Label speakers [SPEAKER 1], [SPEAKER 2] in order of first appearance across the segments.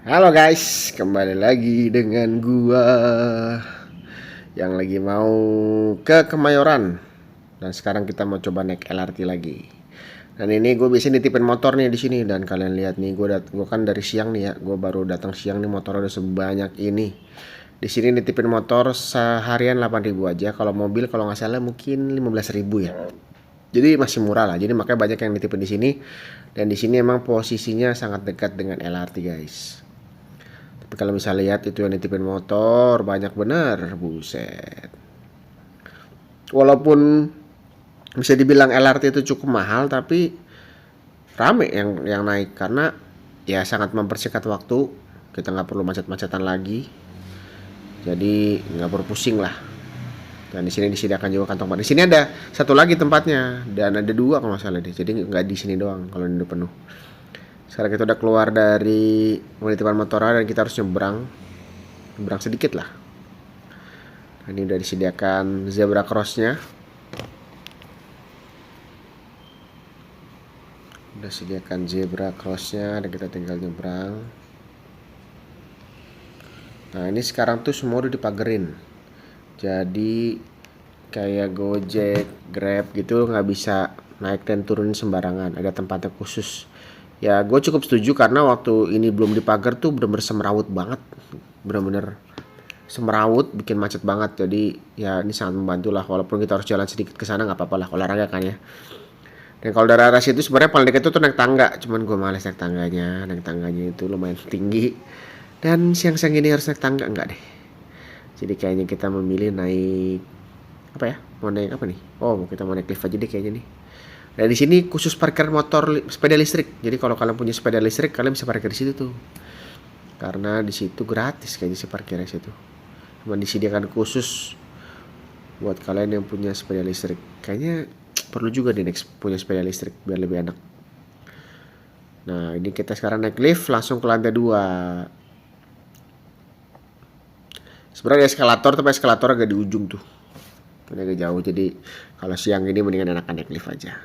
[SPEAKER 1] Halo guys, kembali lagi dengan gua yang lagi mau ke Kemayoran. Dan sekarang kita mau coba naik LRT lagi. Dan ini gue biasanya nitipin motor nih di sini, dan kalian lihat nih, gue kan dari siang nih ya, gue baru datang siang nih, motor udah sebanyak ini. Di sini nitipin motor seharian 8.000 aja. Kalau mobil kalau nggak salah mungkin 15.000 ya. Jadi masih murah lah. Jadi makanya banyak yang nitipin di sini. Dan di sini emang posisinya sangat dekat dengan LRT guys. Tapi kalau misalnya lihat itu yang nitipin motor banyak bener, buset. Walaupun bisa dibilang LRT itu cukup mahal, tapi rame yang naik karena ya sangat mempersingkat waktu. Kita nggak perlu macet-macetan lagi, jadi nggak perlu pusing lah. Dan di sini disediakan juga kantong parkir. Di sini ada satu lagi tempatnya, dan ada dua kalau nggak salah deh. Jadi nggak di sini doang kalau ini udah penuh. Sekarang kita udah keluar dari penitipan motor dan kita harus nyebrang sedikit lah. Ini udah disediakan zebra crossnya. Udah sediakan zebra crossnya dan kita tinggal nyebrang. Nah ini sekarang tuh semua udah dipagerin. Jadi kayak Gojek, Grab gitu nggak bisa naik dan turun sembarangan. Ada tempatnya khusus. Ya gue cukup setuju karena waktu ini belum dipagar tuh bener-bener semrawut banget. Bener-bener semrawut, bikin macet banget. Jadi ya ini sangat membantu lah, walaupun kita harus jalan sedikit ke sana nggak apa-apa lah, olahraga kan ya. Dan kalau dari arah situ sebenarnya paling dekat itu naik tangga, cuman gue males naik tangganya itu lumayan tinggi. Dan siang-siang ini harus naik tangga enggak deh. Jadi kayaknya kita memilih naik apa ya? Mau naik apa nih? Oh, kita mau naik lift aja deh kayaknya nih. Dan di sini khusus parkir motor sepeda listrik. Jadi kalau kalian punya sepeda listrik, kalian bisa parkir di situ tuh. Karena di situ gratis kayaknya sih parkirnya situ. Cuma disediakan khusus buat kalian yang punya sepeda listrik. Kayaknya perlu juga nih punya sepeda listrik biar lebih enak. Nah ini kita sekarang naik lift langsung ke lantai 2. Sebenarnya eskalator, tapi eskalator agak di ujung tuh, ini agak jauh. Jadi kalau siang ini mendingan enakan naik lift aja.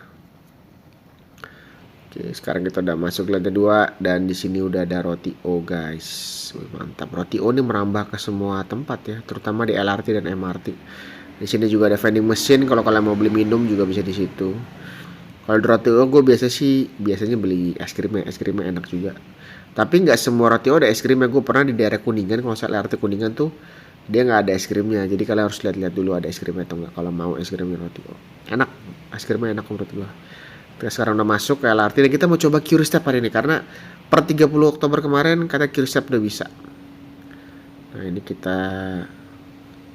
[SPEAKER 1] Oke, sekarang kita udah masuk lantai 2 dan di sini udah ada roti O guys. Wih, mantap. Roti O ini merambah ke semua tempat ya, terutama di LRT dan MRT. Di sini juga ada vending machine, kalau kalian mau beli minum juga bisa di situ. Kalau di roti O gue biasanya beli es krimnya enak juga. Tapi nggak semua roti O ada es krimnya. Gue pernah di daerah Kuningan, kalau saya LRT Kuningan tuh dia nggak ada es krimnya. Jadi kalian harus lihat-lihat dulu ada es krimnya atau nggak kalau mau es krimnya roti O. Enak, es krimnya enak menurut gue. Kita sekarang udah masuk ke LRT dan kita mau coba Qristep hari ini karena per 30 Oktober kemarin kata Qristep udah bisa. Nah ini kita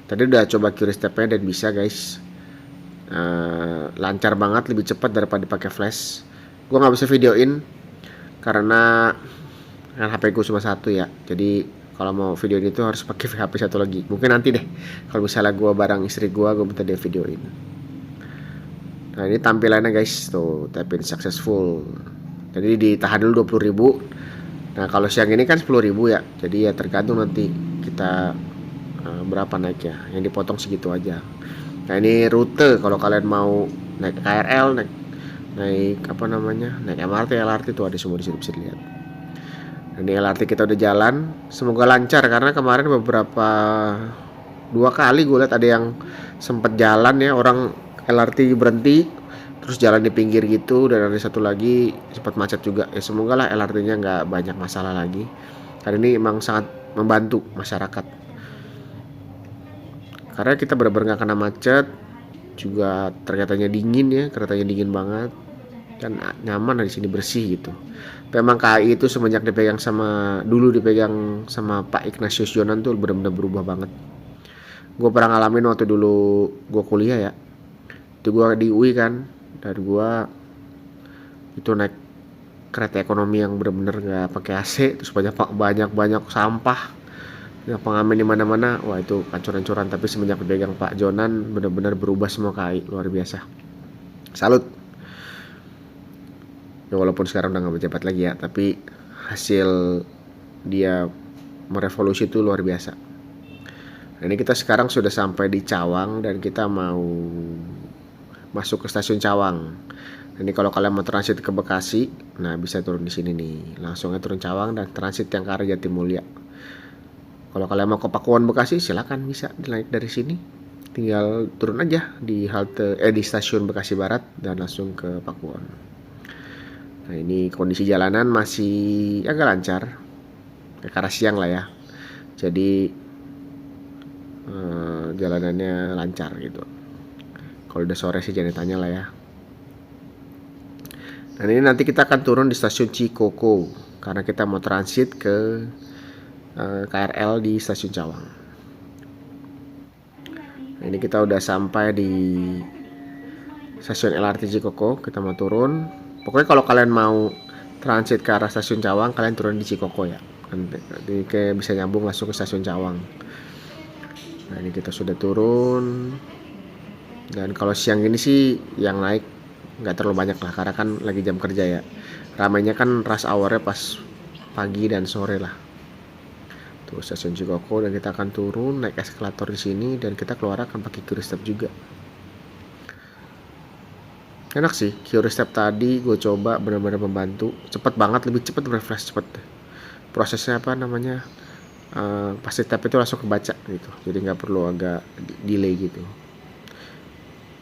[SPEAKER 1] tadi udah coba Qristepnya dan bisa guys. Lancar banget, lebih cepat daripada pakai flash. Gue nggak bisa videoin karena kan HP gue cuma satu ya. Jadi kalau mau videoin itu harus pakai HP satu lagi. Mungkin nanti deh kalau misalnya gue bareng istri gue minta dia videoin. Nah ini tampilannya guys, tuh tapin successful. Jadi ditahan dulu 20.000. Nah kalau siang ini kan 10.000 ya. Jadi ya tergantung nanti kita berapa naiknya. Yang dipotong segitu aja. Nah ini rute kalau kalian mau naik KRL, naik apa namanya, naik MRT, LRT tuh ada semua di sini bisa dilihat. Nah, ini LRT kita udah jalan, semoga lancar karena kemarin beberapa 2 kali gue lihat ada yang sempet jalan ya, orang LRT berhenti terus jalan di pinggir gitu, dan ada satu lagi sempat macet juga. Ya semoga lah LRT-nya nggak banyak masalah lagi. Karena ini emang sangat membantu masyarakat. Karena kita benar-benar nggak kena macet, juga keretanya dingin ya, keretanya dingin banget, dan nyaman di sini, bersih gitu. Memang KAI itu semenjak dipegang sama Pak Ignatius Jonan tuh benar-benar berubah banget. Gue pernah ngalamin waktu dulu gue kuliah ya, itu gue di UI kan, dan gue itu naik kereta ekonomi yang benar-benar nggak pakai AC, terus banyak sampah, yang pengamen di mana-mana. Wah itu hancur-hancuran. Tapi semenjak dipegang Pak Jonan benar-benar berubah semua KAI, luar biasa. Salut. Ya walaupun sekarang udah nggak menjabat lagi ya, tapi hasil dia merevolusi itu luar biasa. Nah, ini kita sekarang sudah sampai di Cawang dan kita mau masuk ke stasiun Cawang. Ini kalau kalian mau transit ke Bekasi, nah bisa turun di sini nih. Langsungnya turun Cawang dan transit yang ke arah Jatimulya. Kalau kalian mau ke Pakuan Bekasi, silakan bisa naik dari sini. Tinggal turun aja di di stasiun Bekasi Barat dan langsung ke Pakuan. Nah, ini kondisi jalanan masih agak lancar. Ke arah siang lah ya. Jadi jalanannya lancar gitu. Kalau udah sore sih jangan ditanya lah ya. Dan ini nanti kita akan turun di stasiun Cikoko karena kita mau transit ke KRL di stasiun Cawang. Nah, ini kita udah sampai di stasiun LRT Cikoko, kita mau turun. Pokoknya kalau kalian mau transit ke arah stasiun Cawang, kalian turun di Cikoko ya. Nanti kayak bisa nyambung langsung ke stasiun Cawang. Nah, ini kita sudah turun. Dan kalau siang ini sih yang naik nggak terlalu banyak lah karena kan lagi jam kerja ya. Ramainya kan rush hour-nya pas pagi dan sore lah. Tuh stasiun Cikoko dan kita akan turun naik eskalator di sini dan kita keluar akan pakai QRIS step juga. Enak sih QRIS step tadi gue coba benar-benar membantu, cepet banget, lebih cepet refresh cepet. Prosesnya apa namanya? Pasti step itu langsung kebaca gitu. Jadi nggak perlu agak delay gitu.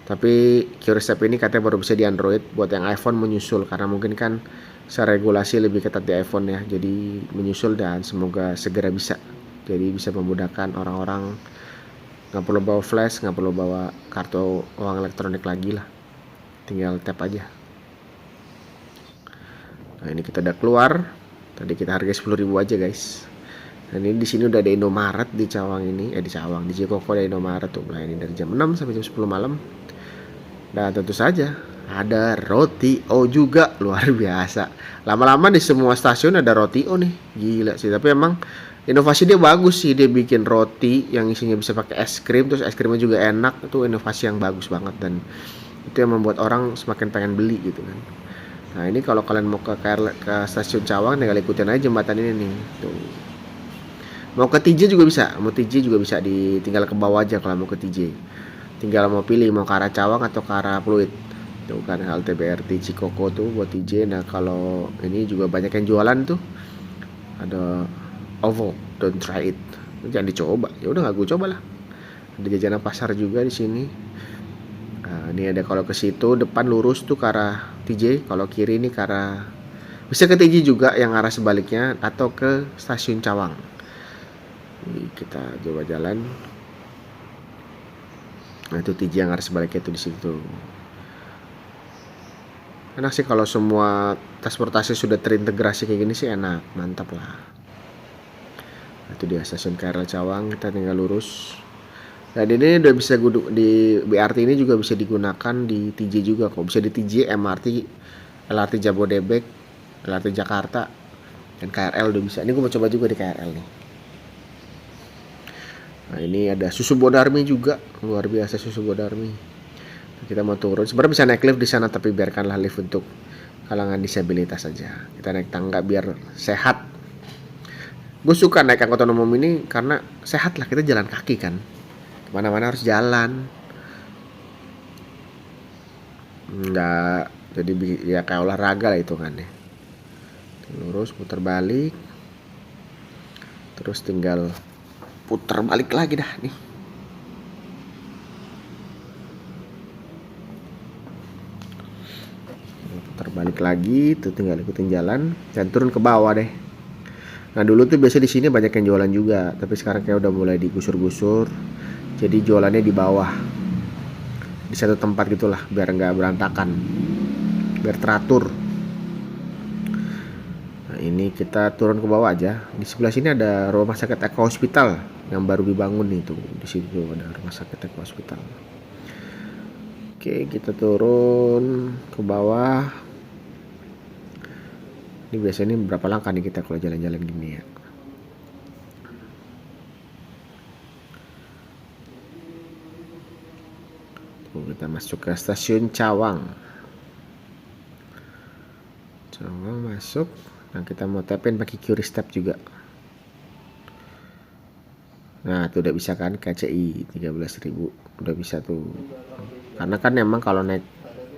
[SPEAKER 1] Tapi QRIS step ini katanya baru bisa di Android, buat yang iPhone menyusul karena mungkin kan regulasi lebih ketat di iPhone ya, jadi menyusul dan semoga segera bisa. Jadi bisa memudahkan orang-orang, nggak perlu bawa flash, nggak perlu bawa kartu uang elektronik lagi lah, tinggal tap aja. Nah ini kita udah keluar, tadi kita harga 10.000 aja guys. Dan ini di sini udah ada Indomaret di Cawang ini, di Cawang di Cikoko ada Indomaret tuh, melayani dari jam 6 sampai jam 10 malam. Dan tentu saja ada roti O juga, luar biasa. Lama-lama di semua stasiun ada roti O nih, gila sih. Tapi emang inovasi dia bagus sih, dia bikin roti yang isinya bisa pakai es krim, terus es krimnya juga enak. Itu inovasi yang bagus banget dan itu yang membuat orang semakin pengen beli gitu kan. Nah ini kalau kalian mau ke stasiun Cawang, tinggal ikutin aja jembatan ini nih. Tuh. Mau ke TJ juga bisa, tinggal ke bawah aja kalau mau ke TJ. Tinggal mau pilih mau ke arah Cawang atau ke arah Pluit. Tuh kan halte BRT Cikoko tuh buat TJ. Nah kalau ini juga banyak yang jualan tuh. Ada OVO, don't try it. Jangan dicoba. Ya udah nggak gue coba lah. Ada jajanan pasar juga di sini. Nah, ini ada kalau ke situ depan lurus tuh ke arah TJ. Kalau kiri ini ke arah bisa ke TJ juga yang arah sebaliknya atau ke stasiun Cawang. Ini kita coba jalan. Nah itu TJ yang harus sebaliknya itu di situ. Enak sih kalau semua transportasi sudah terintegrasi kayak gini sih, enak, mantap lah. Nah, itu dia stasiun KRL Cawang, kita tinggal lurus. Dan ini udah bisa di BRT ini juga bisa digunakan di TJ juga kok. Bisa di TJ, MRT, LRT Jabodebek, LRT Jakarta, dan KRL udah bisa. Ini gue mau coba juga di KRL nih. Nah ini ada susu Bodarmi juga, luar biasa susu Bodarmi. Kita mau turun, sebenarnya bisa naik lift di sana tapi biarkanlah lift untuk kalangan disabilitas saja. Kita naik tangga biar sehat. Gue suka naik angkutan umum ini karena sehat lah, kita jalan kaki kan, kemana-mana harus jalan. Nggak, jadi ya kayak olahraga lah itu kan ya. Lurus, putar balik, terus tinggal putar balik lagi dah nih. Putar balik lagi, tuh tinggal ikutin jalan dan turun ke bawah deh. Nah dulu tuh biasa di sini banyak yang jualan juga, tapi sekarang kayak udah mulai digusur-gusur. Jadi jualannya di bawah, di satu tempat gitulah, biar nggak berantakan, biar teratur. Nah ini kita turun ke bawah aja. Di sebelah sini ada rumah sakit Eko Hospital yang baru dibangun nih tuh. Di situ ada rumah sakit Eko Hospital. Oke, kita turun ke bawah. Ini biasanya berapa langkah nih kita kalau jalan-jalan gini ya. Tuh, kita masuk ke stasiun Cawang. Cawang masuk. Nah kita mau tapin pakai QRIS step juga. Nah tuh udah bisa kan KCI 13.000 udah bisa tuh. Karena kan memang kalau naik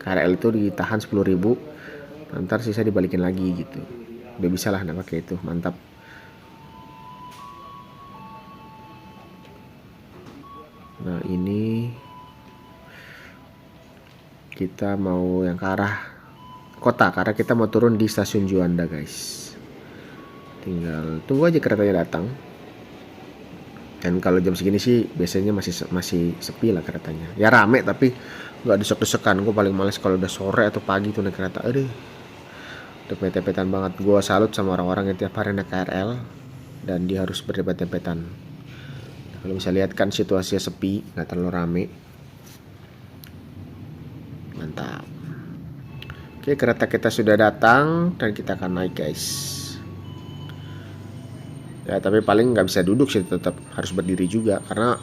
[SPEAKER 1] KRL itu ditahan 10.000, ntar sisa dibalikin lagi gitu. Udah bisa lah pakai itu, mantap. Nah ini kita mau yang ke arah kota, karena kita mau turun di stasiun Juanda guys. Tinggal tunggu aja keretanya datang. Dan kalau jam segini sih biasanya masih sepi lah keretanya. Ya rame tapi nggak desek-desekan. Gue paling males kalau udah sore atau pagi tuh naik kereta. Aduh, udah mepet-mepetan banget. Gue salut sama orang-orang yang tiap hari naik KRL dan dia harus berdempet-dempetan. Kalau bisa lihat kan situasinya sepi, nggak terlalu rame. Mantap. Oke, kereta kita sudah datang dan kita akan naik guys. Ya tapi paling nggak bisa duduk sih, tetap harus berdiri juga karena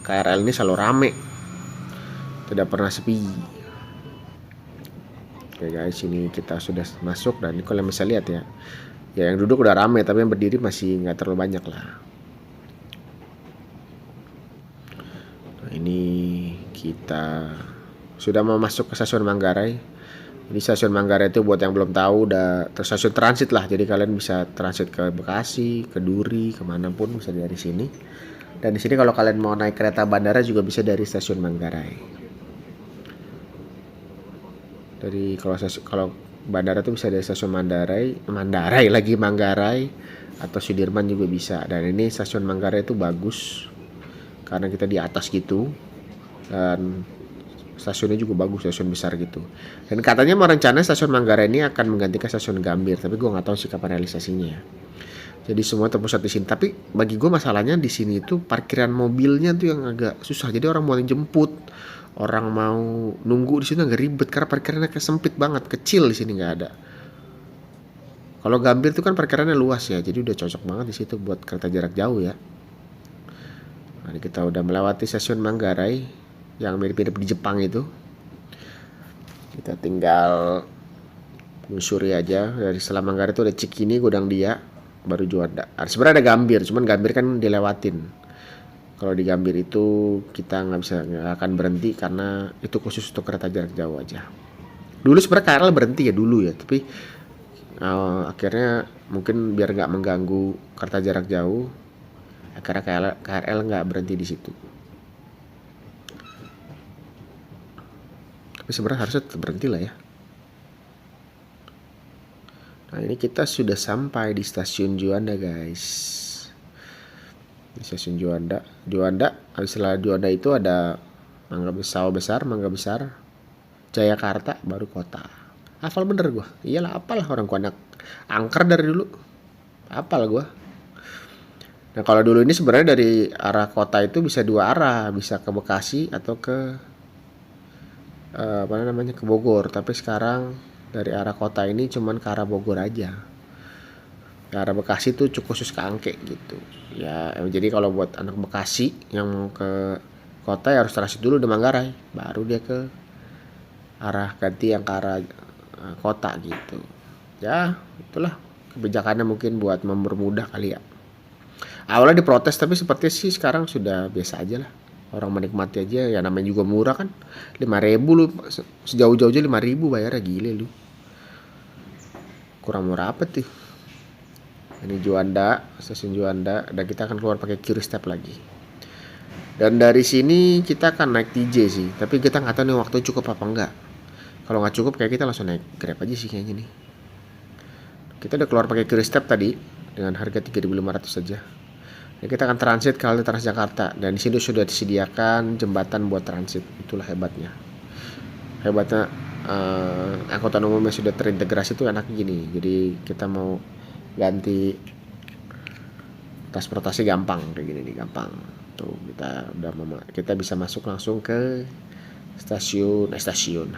[SPEAKER 1] KRL ini selalu rame, tidak pernah sepi. Oke guys, ini kita sudah masuk dan kalau bisa lihat ya yang duduk udah rame tapi yang berdiri masih nggak terlalu banyak lah. Nah, ini kita sudah mau masuk ke stasiun Manggarai. Ini stasiun Manggarai itu buat yang belum tahu udah stasiun transit lah. Jadi kalian bisa transit ke Bekasi, ke Duri, kemanapun bisa dari sini. Dan di sini kalau kalian mau naik kereta bandara juga bisa dari stasiun Manggarai. Dari kalau bandara tuh bisa dari stasiun Manggarai atau Sudirman juga bisa. Dan ini stasiun Manggarai itu bagus karena kita di atas gitu. Dan stasiunnya juga bagus, stasiun besar gitu. Dan katanya mau rencana stasiun Manggarai ini akan menggantikan stasiun Gambir, tapi gue nggak tahu sih kapan realisasinya ya. Jadi semua terpusat di sini. Tapi bagi gue masalahnya di sini itu parkiran mobilnya tuh yang agak susah. Jadi orang mau jemput, orang mau nunggu di sini agak ribet karena parkirannya sempit banget, kecil di sini nggak ada. Kalau Gambir tuh kan parkirannya luas ya, jadi udah cocok banget di situ buat kereta jarak jauh ya. Nah, ini kita udah melewati stasiun Manggarai yang mirip-mirip di Jepang itu. Kita tinggal menyusuri aja. Dari setelah Manggarai itu ada Cikini, Godangdia, baru Juanda. Sebenarnya ada Gambir, cuman Gambir kan dilewatin. Kalau di Gambir itu kita nggak akan berhenti karena itu khusus untuk kereta jarak jauh aja. Dulu sebenarnya KRL berhenti ya dulu ya, tapi akhirnya mungkin biar nggak mengganggu kereta jarak jauh, akhirnya KRL nggak berhenti di situ. Tapi sebenarnya harusnya tetap berhenti lah ya. Nah ini kita sudah sampai di stasiun Juanda guys. Di stasiun Juanda, setelah Juanda itu ada Mangga Besar, Jayakarta, baru kota. Hafal bener gue. Iyalah apalah, orang gue anak angker dari dulu. Hafal gue. Nah kalau dulu ini sebenarnya dari arah kota itu bisa dua arah, bisa ke Bekasi atau ke ke Bogor. Tapi sekarang dari arah kota ini cuman ke arah Bogor aja. Ke arah Bekasi tuh cukup khusus ke Angke gitu ya. Jadi kalau buat anak Bekasi yang mau ke kota ya harus transit dulu di Manggarai, baru dia ke arah ganti yang ke arah kota gitu ya. Itulah kebijakannya, mungkin buat mempermudah kali ya. Awalnya diprotes tapi seperti sih sekarang sudah biasa aja lah. Orang menikmati aja ya, namanya juga murah kan. 5.000 lu sejauh-jauh aja 5.000 bayarnya, gile lu. Kurang murah apa tuh. Ini Juanda, stasiun Juanda, dan kita akan keluar pakai Curi Step lagi. Dan dari sini kita akan naik TJ sih, tapi kita nggak tahu nih waktu cukup apa enggak. Kalau nggak cukup kayak kita langsung naik Grab aja sih kayaknya nih. Kita udah keluar pakai Curi Step tadi dengan harga 3.500 saja. Ya, kita akan transit ke halte Transjakarta dan di sini sudah disediakan jembatan buat transit. Itulah hebatnya angkutan umum yang sudah terintegrasi itu enaknya gini. Jadi kita mau ganti transportasi gampang kayak gini nih, gampang tuh. Kita bisa masuk langsung ke stasiun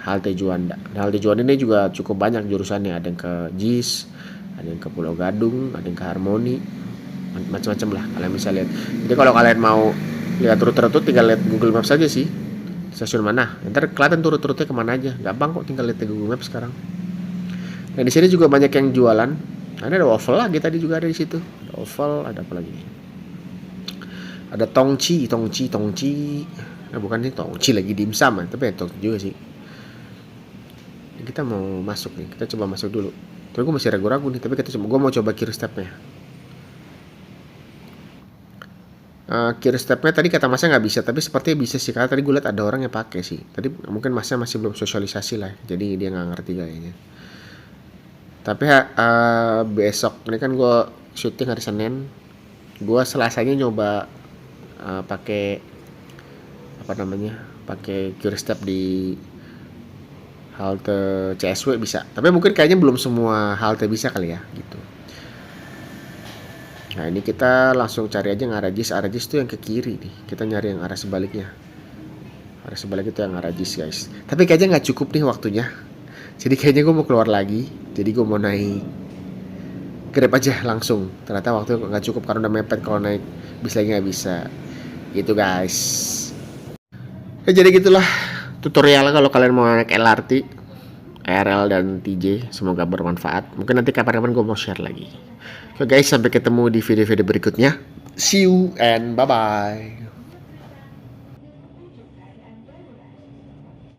[SPEAKER 1] halte Juanda. Halte Juanda ini juga cukup banyak jurusannya, ada yang ke JIS, ada yang ke Pulau Gadung, ada yang ke Harmoni, macam-macam lah kalian bisa lihat. Jadi kalau kalian mau lihat rute-rute tinggal lihat Google Maps saja sih, stasiun mana, ntar kelihatan tuh rute-rute kemana aja, gampang kok, tinggal lihat di Google Maps sekarang. Dan di sini juga banyak yang jualan. Ada waffle lagi tadi juga ada di situ. Ada waffle, ada apa lagi? Ada tongci. Nah bukan nih tongci lagi dimsum, tapi ya tongci juga sih. kita mau masuk nih, kita coba masuk dulu. Tapi gue masih ragu-ragu nih, tapi gue mau coba kiri stepnya. Kiri stepnya tadi kata masnya nggak bisa, tapi sepertinya bisa sih, karena tadi gue liat ada orang yang pakai sih. Tadi mungkin masnya masih belum sosialisasi lah, jadi dia nggak ngerti kayaknya. Tapi besok ini kan gue syuting hari Senin, gue Selasanya nyoba pakai apa namanya, pakai kiri step di halte CSW bisa. Tapi mungkin kayaknya belum semua halte bisa kali ya gitu. Nah ini kita langsung cari aja yang arah JIS. Arah JIS tuh yang ke kiri nih. Kita nyari yang arah sebaliknya. Arah sebalik itu yang arah JIS guys. Tapi kayaknya nggak cukup nih waktunya. Jadi kayaknya gue mau keluar lagi. Jadi gue mau naik Grab aja langsung. Ternyata waktu nggak cukup karena udah mepet. Kalau naik bis lagi nggak bisa. Gitu guys. Ya jadi gitulah tutorialnya kalau kalian mau naik LRT, KRL dan TJ. Semoga bermanfaat. Mungkin nanti kapan-kapan gue mau share lagi. So guys, sampai ketemu di video-video berikutnya. See you and bye-bye.